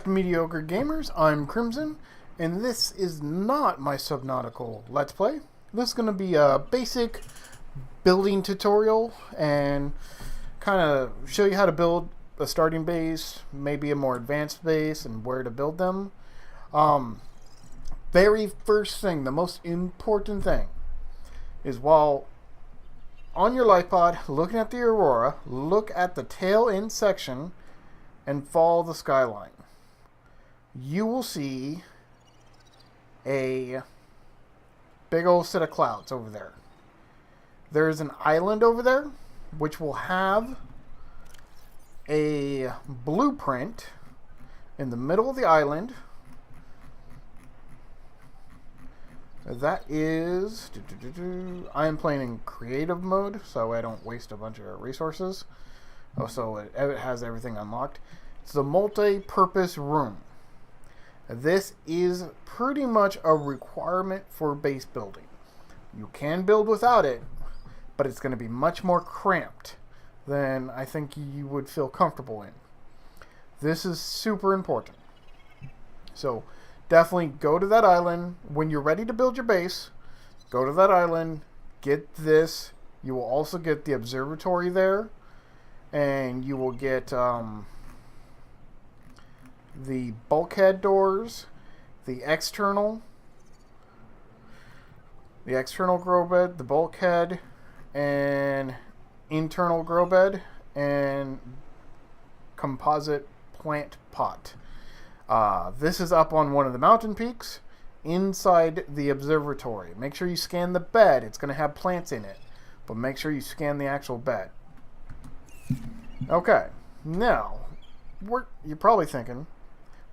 back to Mediocre Gamers. I'm Crimson, and this is not my Subnautical Let's Play. This is going to be a basic building tutorial and kind of show you how to build a starting base, maybe a more advanced base, and where to build them. Very first thing, the most important thing, is while on your life pod, looking at the Aurora, look at the tail end section and follow the skyline. You will see a big old set of clouds over there. There's an island over there which will have a blueprint in the middle of the island. That is... I am playing in creative mode, so I don't waste a bunch of resources. Oh, so it has everything unlocked. It's a multi-purpose room. This is pretty much a requirement for base building. You can build without it, but it's going to be much more cramped than I think you would feel comfortable in. This is super important. So definitely go to that island. When you're ready to build your base, go to that island, get this. You will also get the observatory there, and you will get the bulkhead doors, the external grow bed, the bulkhead, and internal grow bed, and composite plant pot. This is up on one of the mountain peaks inside the observatory. Make sure you scan the bed. It's going to have plants in it, but make sure you scan the actual bed. Okay, now, you're probably thinking,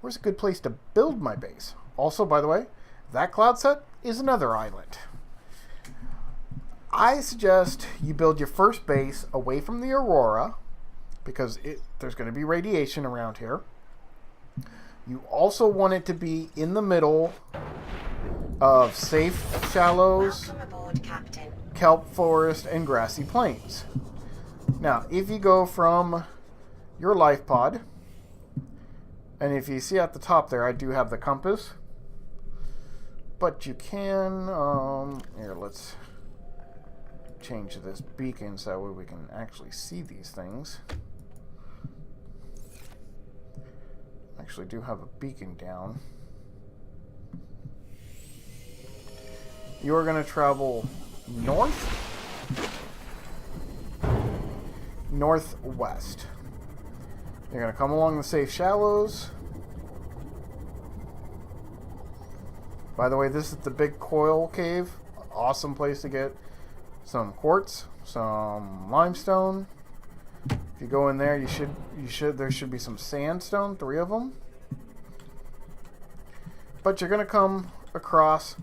where's a good place to build my base? Also, by the way, that cloud set is another island. I suggest you build your first base away from the Aurora, because there's going to be radiation around here. You also want it to be in the middle of safe shallows, aboard, Captain. kelp forest, and grassy plains. Now, if you go from your life pod, and if you see at the top there, I do have the compass, but you can, here, let's change this beacon so that way we can actually see these things. Actually do have a beacon down. You are going to travel northwest. You're going to come along the safe shallows. By the way, this is the big coil cave. Awesome place to get some quartz, some limestone. If you go in there, there should be some sandstone, 3 of them. But you're going to come across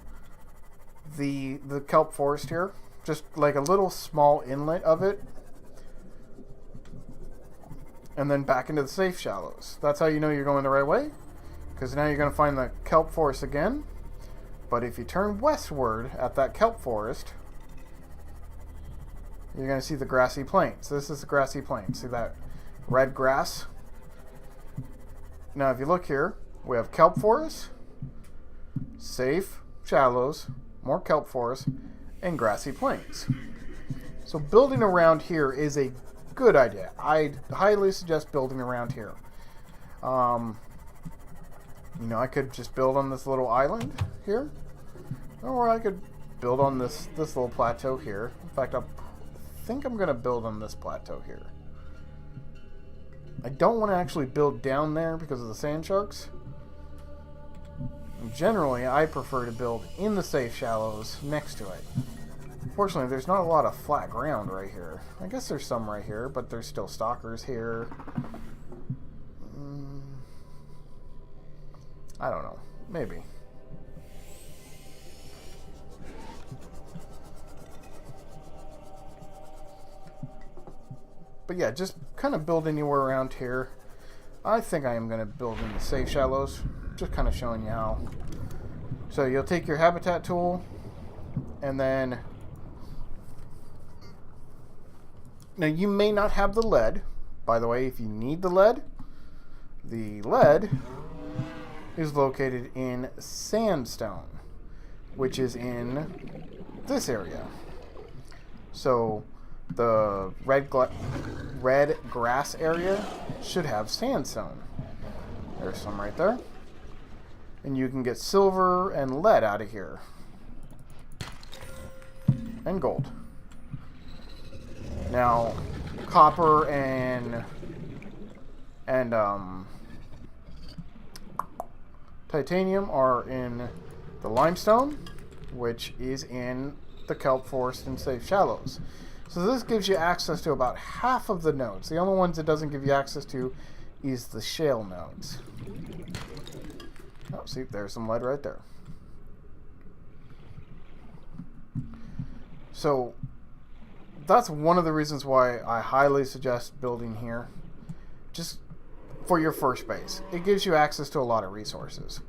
the kelp forest here, just like a little small inlet of it, and then back into the safe shallows. That's how you know you're going the right way, because now you're going to find the kelp forest again. But if you turn westward at that kelp forest, you're going to see the grassy plains. This is the grassy plains. See that red grass? Now if you look here, we have kelp forest, safe shallows, more kelp forest, and grassy plains. So building around here is a good idea. I highly suggest building around here. You know, I could just build on this little island here, or I could build on this little plateau here. In fact, I think I'm going to build on this plateau here. I don't want to actually build down there because of the sand sharks. Generally, I prefer to build in the safe shallows next to it. Fortunately, there's not a lot of flat ground right here. I guess there's some right here, but there's still stalkers here. I don't know. Maybe. But yeah, just kind of build anywhere around here. I think I am going to build in the safe shallows. Just kind of showing you how. So you'll take your habitat tool, and then... Now you may not have the lead. By the way, if you need the lead is located in sandstone, which is in this area. So the red grass area should have sandstone. There's some right there. And you can get silver and lead out of here. And gold. Now, copper and titanium are in the limestone, which is in the kelp forest and safe shallows. So this gives you access to about half of the nodes. The only ones it doesn't give you access to is the shale nodes. Oh, see, there's some lead right there. So that's one of the reasons why I highly suggest building here. Just for your first base. It gives you access to a lot of resources.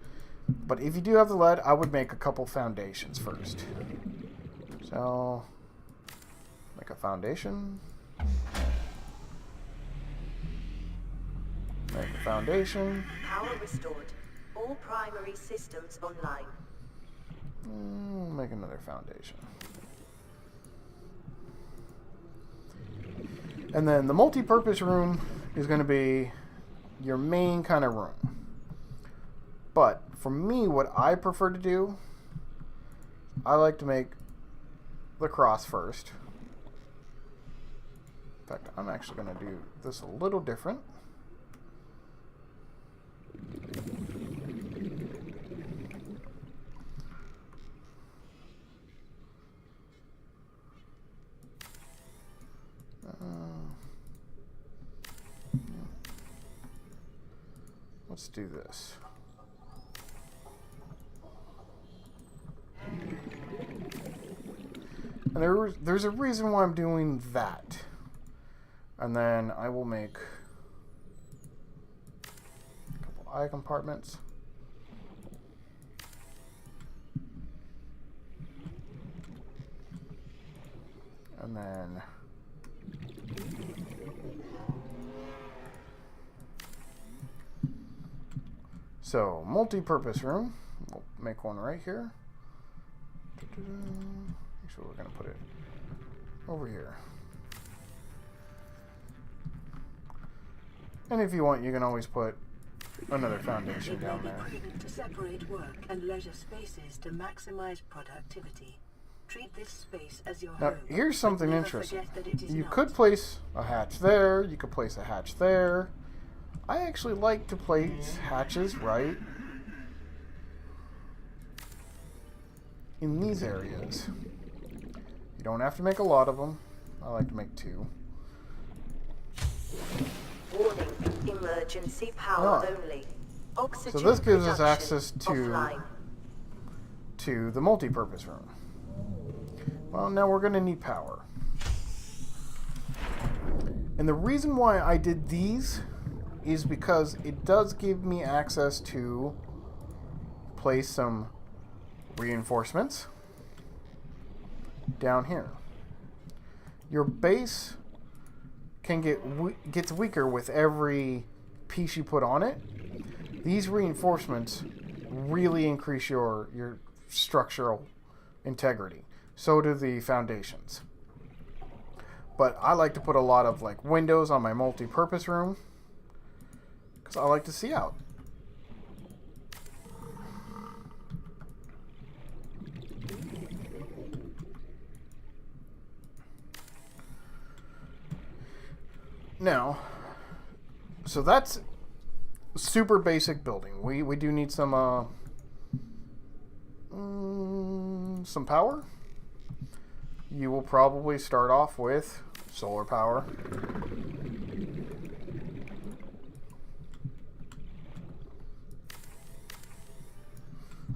But if you do have the lead, I would make a couple foundations first. So, make a foundation. Make a foundation. Power restored. All primary systems online. Make another foundation. And then the multi-purpose room is going to be your main kind of room. But for me, what I prefer to do, I like to make the cross first. In fact, I'm actually going to do this a little different. Let's do this. And there's a reason why I'm doing that. And then I will make a couple eye compartments. And then so, multi-purpose room. We'll make one right here. Make sure we're going to put it over here. And if you want, you can always put another foundation down there. To separate work and leisure spaces to maximize productivity. Treat this space as your now, home. here's something interesting. You could place a hatch there. You could place a hatch there. I actually like to place hatches right in these areas. You don't have to make a lot of them. I like to make 2. Warning, emergency power only. Oxygen so this gives us production access offline. to the multi-purpose room. Well, now we're going to need power. And the reason why I did these is because it does give me access to place some reinforcements down here. Your base can gets weaker with every piece you put on it. These reinforcements really increase your structural integrity. So do the foundations. But I like to put a lot of like windows on my multi-purpose room because I like to see out. Now, so that's super basic building. We do need some power. You will probably start off with solar power.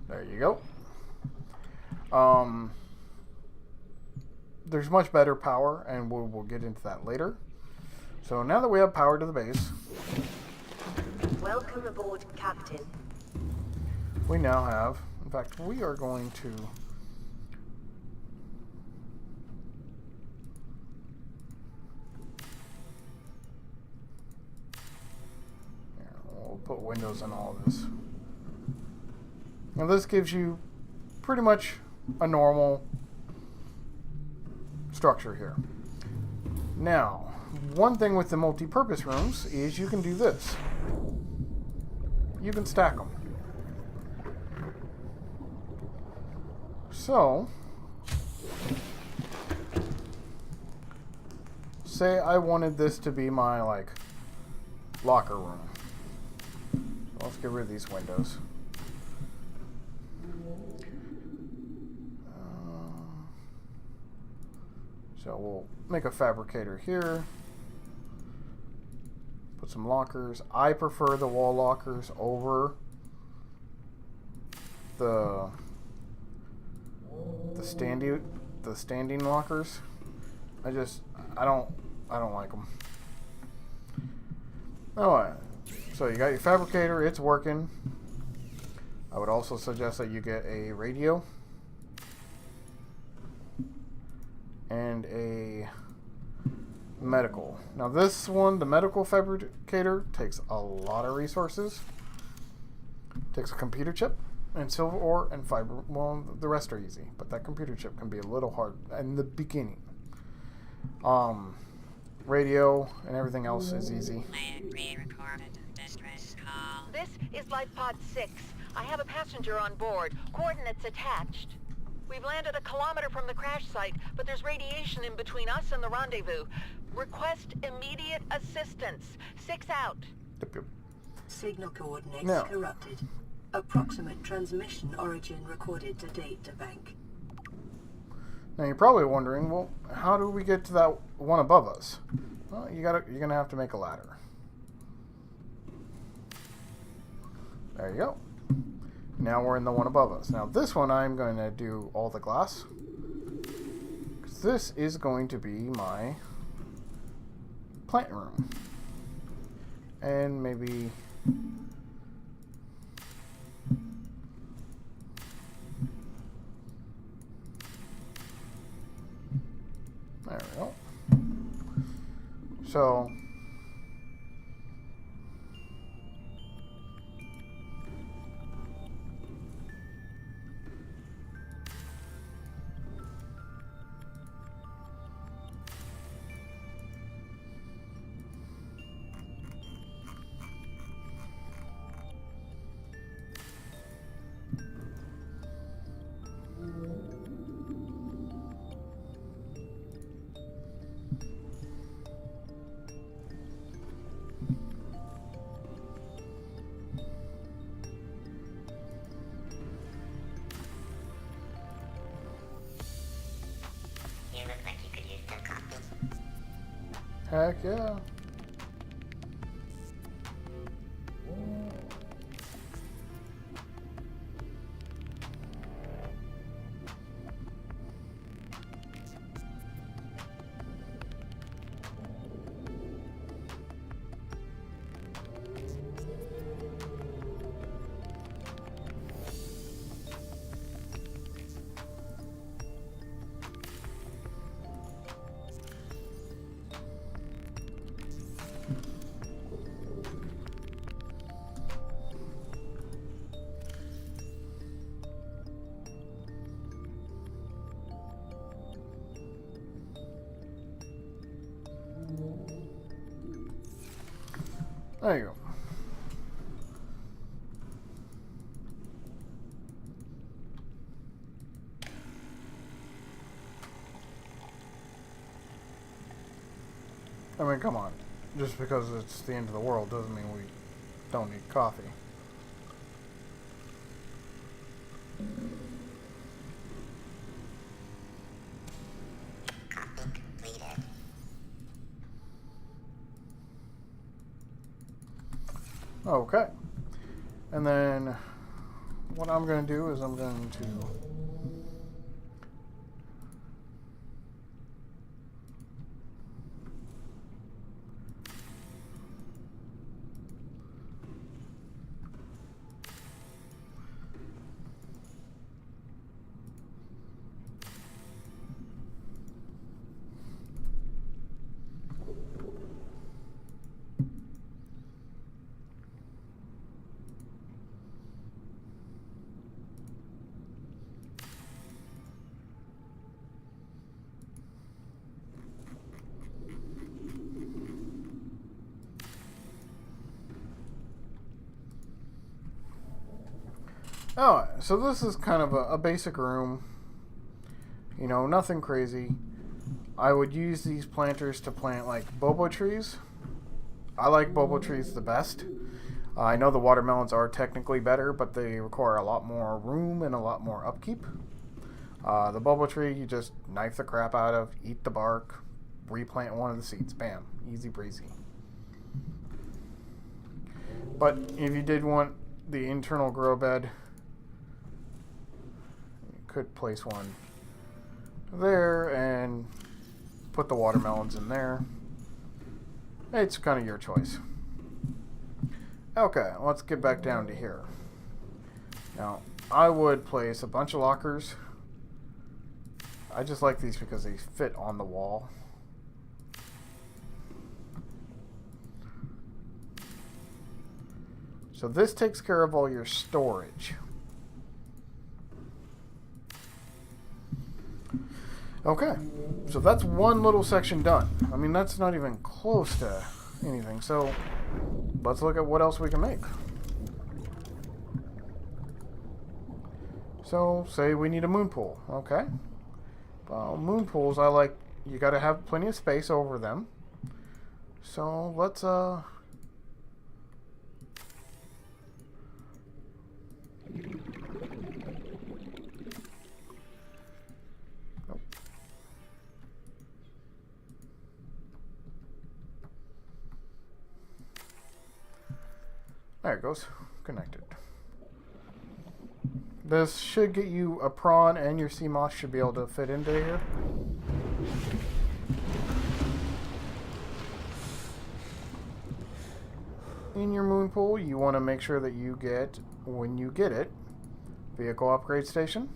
There you go. There's much better power, and we'll get into that later. So now that we have power to the base, welcome aboard, Captain. We now have, in fact, we are going to we'll put windows in all of this. Now this gives you pretty much a normal structure here. Now, one thing with the multi-purpose rooms is you can do this. You can stack them. So, say I wanted this to be my, like, locker room. Let's get rid of these windows. So we'll make a fabricator here. Put some lockers. I prefer the wall lockers over the standing lockers. I don't like them. Alright, so you got your fabricator, it's working. I would also suggest that you get a radio and a medical. Now this one, the medical fabricator, takes a lot of resources. Takes a computer chip and silver ore and fiber. Well, the rest are easy, but that computer chip can be a little hard in the beginning. Radio and everything else is easy. This is Life Pod 6. I have a passenger on board. Coordinates attached. We've landed a kilometer from the crash site, but there's radiation in between us and the rendezvous. Request immediate assistance. 6 out. Yep. Signal coordinates corrupted. Approximate transmission origin recorded to date to bank. Now you're probably wondering, well, how do we get to that one above us? Well, you're gonna have to make a ladder. There you go. Now we're in the one above us. Now this one I'm going to do all the glass. 'Cause this is going to be my plant room. And maybe... There we go. So... Heck yeah. There you go. I mean, come on. Just because it's the end of the world doesn't mean we don't need coffee. Okay. And then what I'm going to do is I'm going to Oh, so this is kind of a basic room. You know, nothing crazy. I would use these planters to plant like bobo trees. I like bobo trees the best. I know the watermelons are technically better, but they require a lot more room and a lot more upkeep. The bobo tree, you just knife the crap out of, eat the bark, replant one of the seeds. Bam. Easy breezy. But if you did want the internal grow bed, you could place one there and put the watermelons in there. It's kind of your choice. Okay, let's get back down to here. Now, I would place a bunch of lockers. I just like these because they fit on the wall. So this takes care of all your storage. Okay, so that's one little section done. I mean, that's not even close to anything. So let's look at what else we can make. So, say we need a moon pool. Okay. Well, moon pools, I like, you got to have plenty of space over them. So let's there it goes. Connected. This should get you a prawn, and your sea moss should be able to fit into here. In your moon pool, you want to make sure that you get, when you get it, vehicle upgrade station.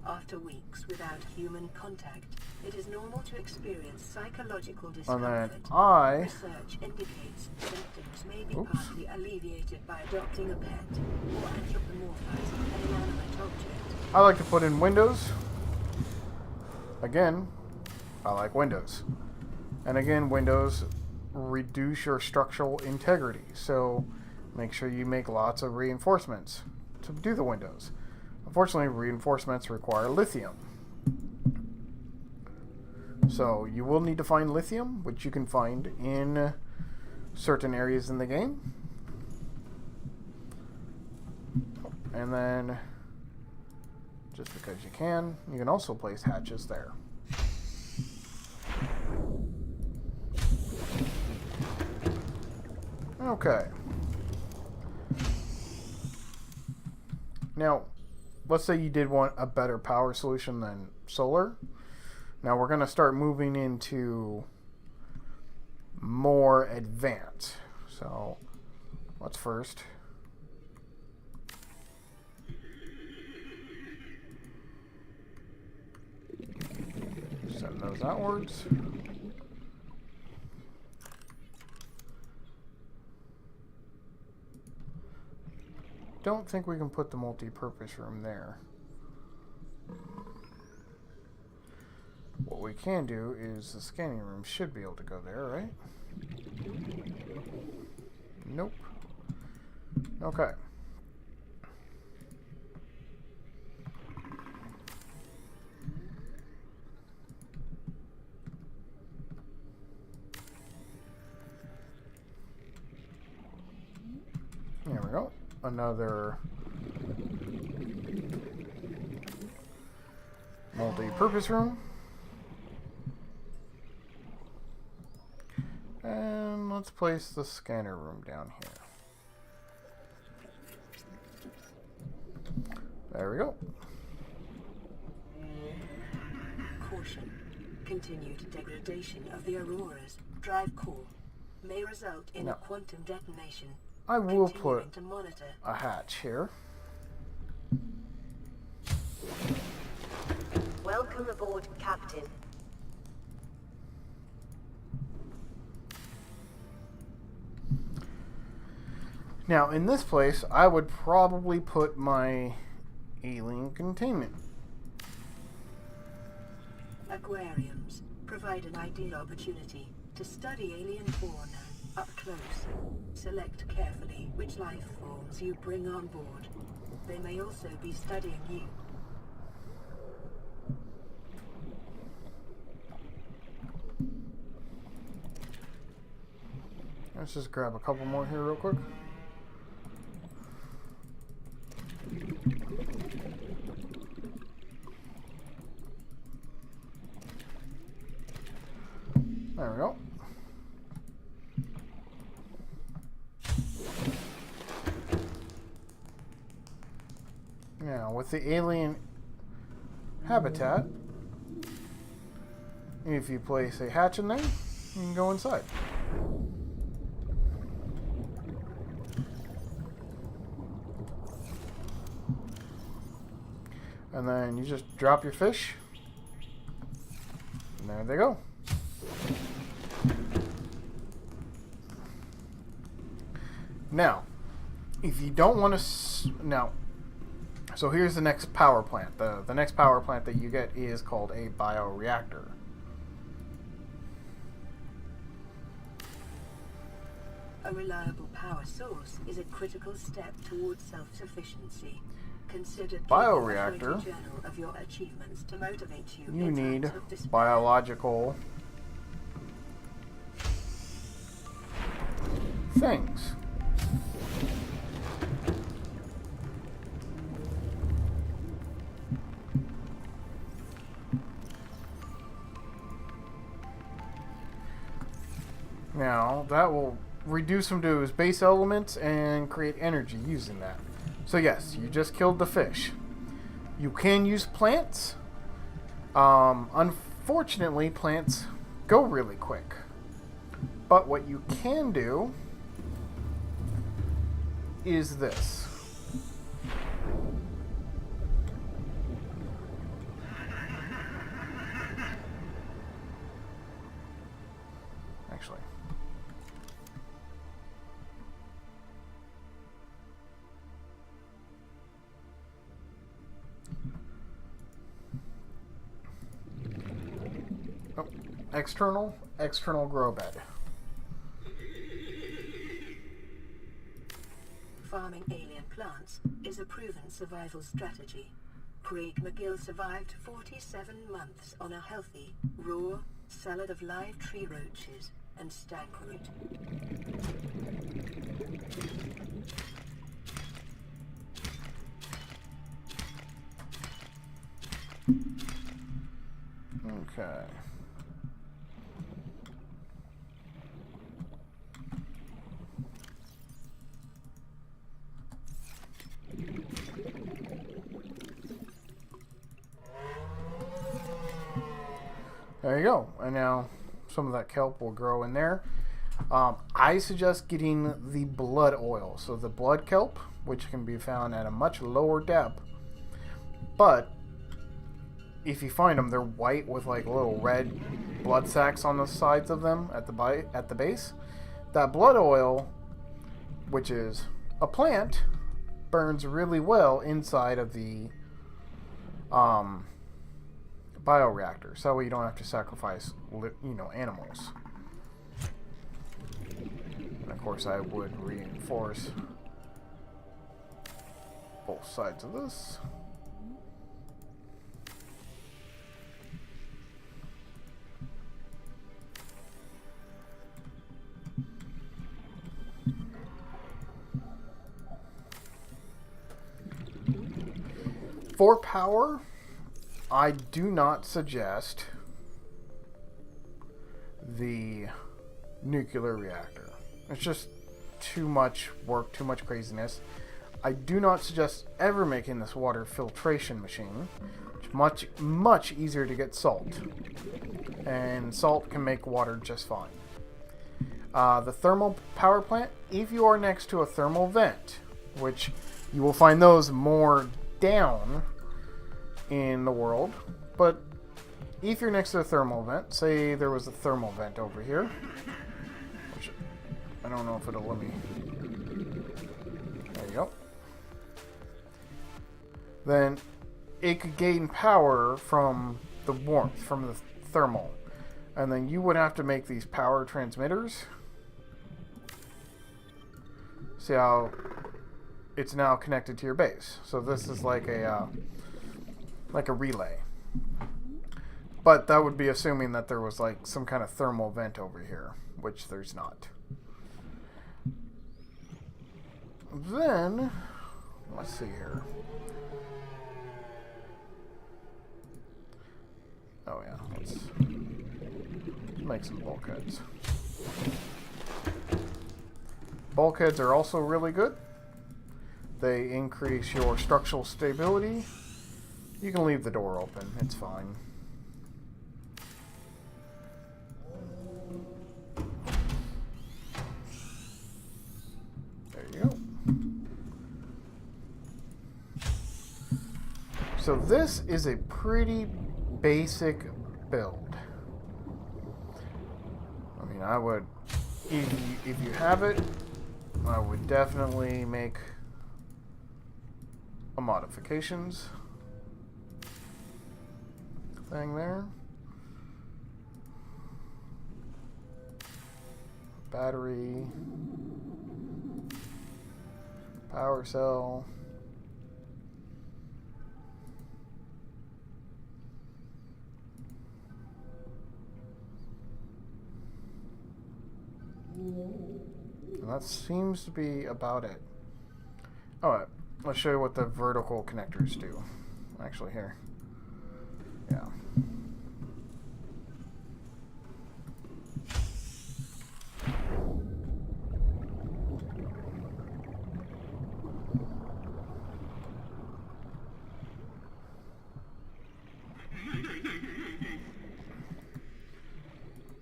After weeks without human contact, it is normal to experience psychological And discomfort. then Research indicates symptoms may be partly alleviated by adopting a pet or anthropomorphizing an inanimate object. I like to put in windows. Again, I like windows. And again, windows reduce your structural integrity. So make sure you make lots of reinforcements to do the windows. Unfortunately, reinforcements require lithium. So you will need to find lithium, which you can find in certain areas in the game. And then, just because you can also place hatches there. Okay. Now, let's say you did want a better power solution than solar. Now we're going to start moving into more advanced. So let's first send those outwards. Don't think we can put the multi-purpose room there. What we can do is the scanning room should be able to go there, right? Nope. Okay. There we go. Another multi-purpose room. And let's place the scanner room down here. There we go. Caution. Continued degradation of the Aurora's drive core may result in a quantum detonation. I will Continuing put to monitor. a hatch here. Welcome aboard, Captain. Now, in this place, I would probably put my alien containment. Aquariums provide an ideal opportunity to study alien fauna up close. Select carefully which life forms you bring on board. They may also be studying you. Let's just grab a couple more here real quick. There we go. Now, with the alien habitat, if you place a hatch in there, you can go inside. And then you just drop your fish, and there they go. Now, if you don't want to... So here's the next power plant. The next power plant that you get is called a bioreactor. A reliable power source is a critical step towards self-sufficiency. Consider Bioreactor. a journal of your achievements to motivate you. You in need times of despair. biological things. Now, that will reduce them to his base elements and create energy using that. So yes, you just killed the fish. You can use plants. Unfortunately, plants go really quick. But what you can do is this. Actually. Oh, external grow bed. Farming alien plants is a proven survival strategy. Craig McGill survived 47 months on a healthy, raw salad of live tree roaches and stag root. Okay. There you go. And now some of that kelp will grow in there. I suggest getting the blood oil. So the blood kelp, which can be found at a much lower depth. But if you find them, they're white with like little red blood sacs on the sides of them at the base. That blood oil, which is a plant, burns really well inside of the bioreactor, so you don't have to sacrifice, animals. And of course, I would reinforce both sides of this. For power, I do not suggest the nuclear reactor. It's just too much work, too much craziness. I do not suggest ever making this water filtration machine. It's much easier to get salt. And salt can make water just fine. The thermal power plant, if you are next to a thermal vent, which you will find those more down in the world, but if you're next to a thermal vent, say there was a thermal vent over here, which I don't know if it'll let me. There you go. Then it could gain power from the warmth, from the thermal, and then you would have to make these power transmitters. See how it's now connected to your base. So this is like a relay. But that would be assuming that there was like some kind of thermal vent over here, which there's not. Then, let's see here. Oh yeah, let's make some bulkheads. Bulkheads are also really good. They increase your structural stability. You can leave the door open, it's fine. There you go. So this is a pretty basic build. I mean, I would, if you have it, I would definitely make a modifications thing there. Battery, power cell. And that seems to be about it. Alright, let's show you what the vertical connectors do. Actually, here. Yeah.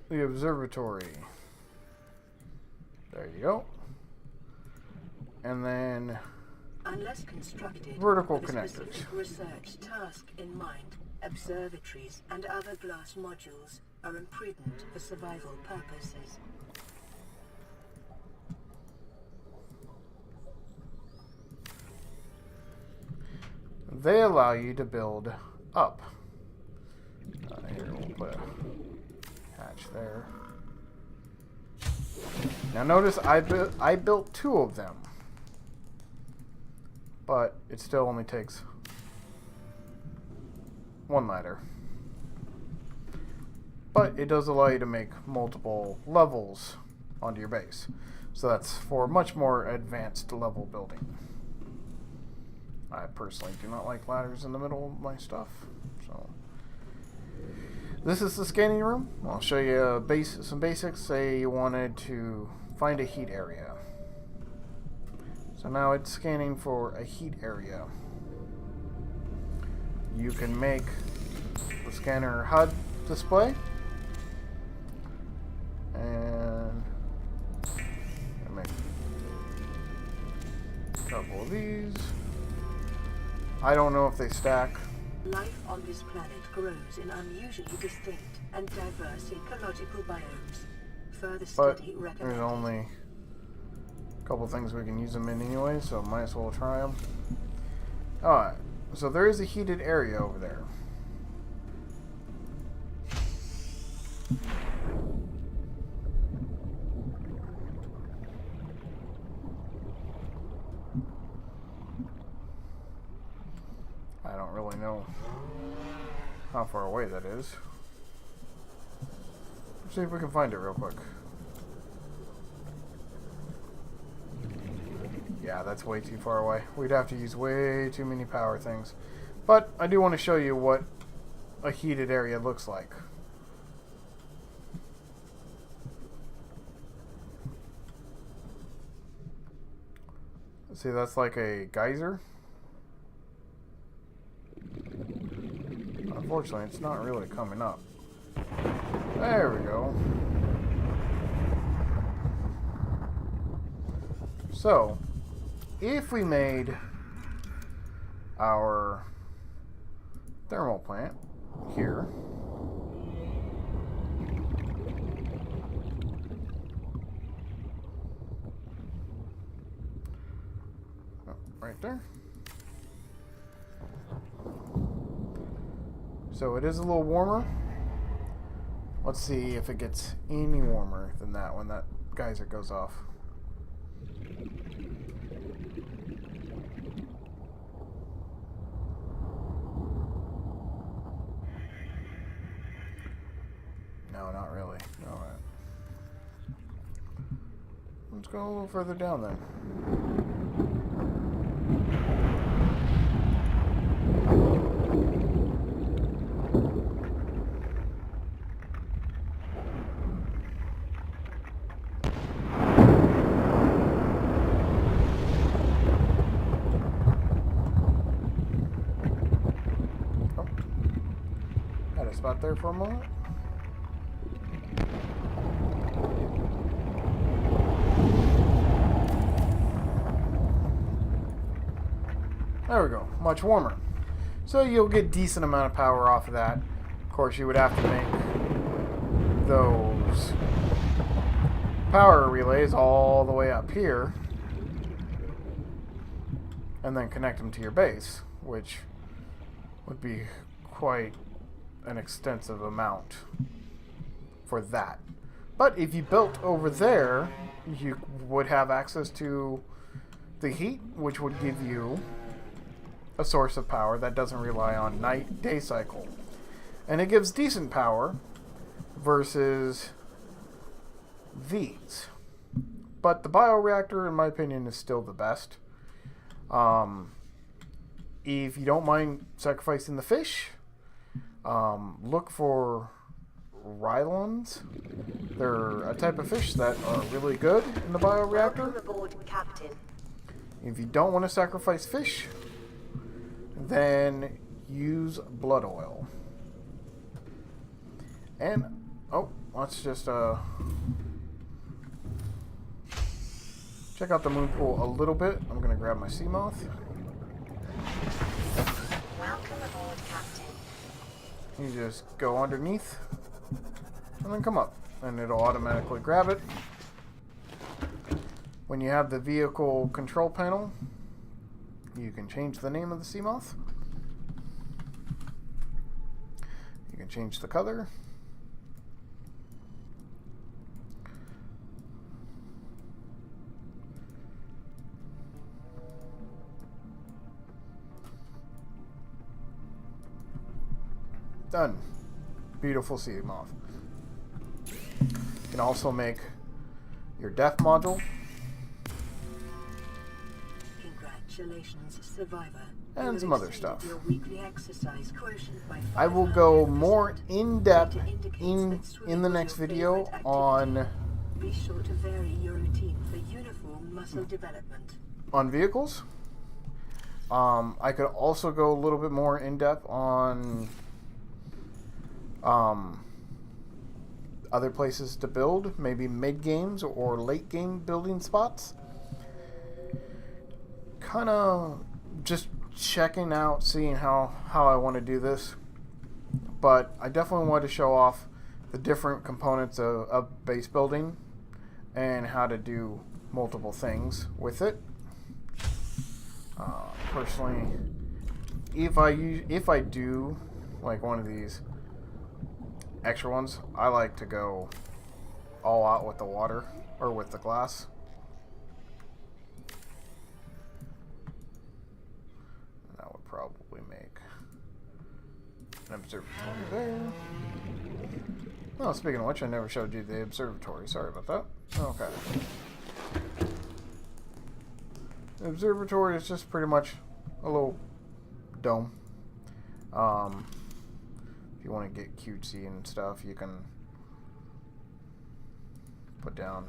The observatory. There you go. And then Unless constructed vertical with a connectors. specific research task in mind, observatories and other glass modules are imprudent for survival purposes. They allow you to build up. Here, we'll put a hatch there. Now notice I built 2 of them. But it still only takes 1 ladder. But it does allow you to make multiple levels onto your base. So that's for much more advanced level building. I personally do not like ladders in the middle of my stuff. So this is the scanning room. I'll show you some basics. Say you wanted to find a heat area. So now it's scanning for a heat area. You can make the scanner HUD display. And make a couple of these. I don't know if they stack. Life on this planet grows in unusually distinct and diverse ecological biomes. Further But study there's recommended. only a couple things we can use them in anyway, so might as well try them. Alright, so there is a heated area over there. I don't really know how far away that is. Let's see if we can find it real quick. Yeah, that's way too far away. We'd have to use way too many power things. But I do want to show you what a heated area looks like. See, that's like a geyser. Unfortunately, it's not really coming up. There we go. So, if we made our thermal plant here, right there. So it is a little warmer. Let's see if it gets any warmer than that when that geyser goes off. Let's go a little further down then. Oh. Had a spot there for a moment. There we go, much warmer. So you'll get decent amount of power off of that. Of course, you would have to make those power relays all the way up here and then connect them to your base, which would be quite an extensive amount for that. But if you built over there, you would have access to the heat, which would give you a source of power that doesn't rely on night-day cycle. And it gives decent power versus these. But the bioreactor, in my opinion, is still the best. If you don't mind sacrificing the fish, look for rylons. They're a type of fish that are really good in the bioreactor. Welcome aboard, Captain. If you don't want to sacrifice fish, then use blood oil. And, oh, let's just check out the moon pool a little bit. I'm going to grab my sea moth. Welcome aboard, Captain. You just go underneath and then come up, and it'll automatically grab it. When you have the vehicle control panel, you can change the name of the sea moth. You can change the color. Done. Beautiful sea moth. You can also make your death module. Congratulations, survivor. And You some have other exceeded stuff. your weekly exercise quotient by I will go 500%. more in depth Data indicates in that swimming the was next your video favorite activity. on Be sure to vary your routine for uniform muscle development. vehicles. I could also go a little bit more in depth on other places to build, maybe mid games or late game building spots. Kind of just checking out, seeing how I want to do this. But I definitely want to show off the different components of base building and how to do multiple things with it. Personally, if I do like one of these extra ones, I like to go all out with the water or with the glass. That would probably make an observatory there. Oh, speaking of which, I never showed you the observatory. Sorry about that. Okay. The observatory is just pretty much a little dome. If you want to get cutesy and stuff, you can put down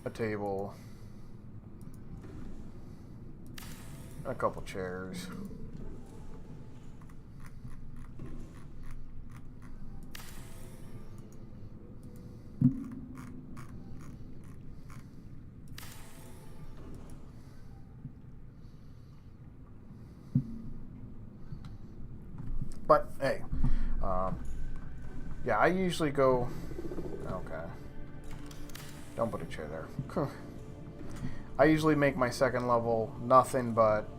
a table, a couple chairs. But hey, yeah, I usually go. Okay, don't put a chair there. I usually make my second level nothing but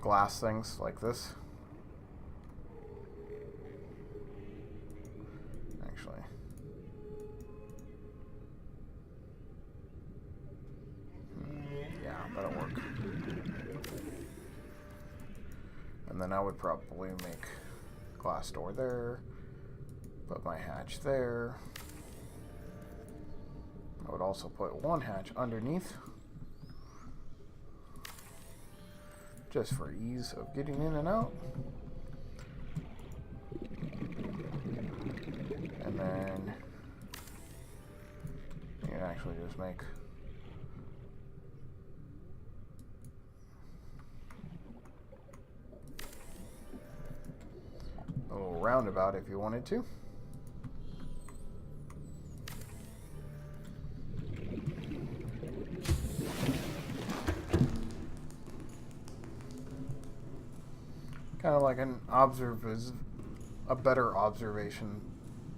glass things like this. Actually, yeah, that'll work. I would probably make glass door there. Put my hatch there. I would also put one hatch underneath, just for ease of getting in and out. And then you can actually just make a little roundabout if you wanted to. Kind of like a better observation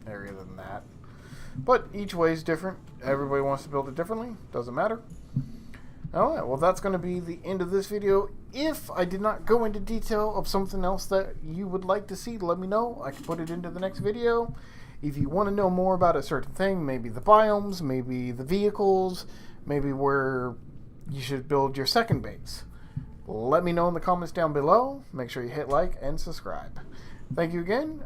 area than that. But each way is different. Everybody wants to build it differently. Doesn't matter. Alright, well that's going to be the end of this video. If I did not go into detail of something else that you would like to see, let me know. I can put it into the next video. If you want to know more about a certain thing, maybe the biomes, maybe the vehicles, maybe where you should build your second base, let me know in the comments down below. Make sure you hit like and subscribe. Thank you again.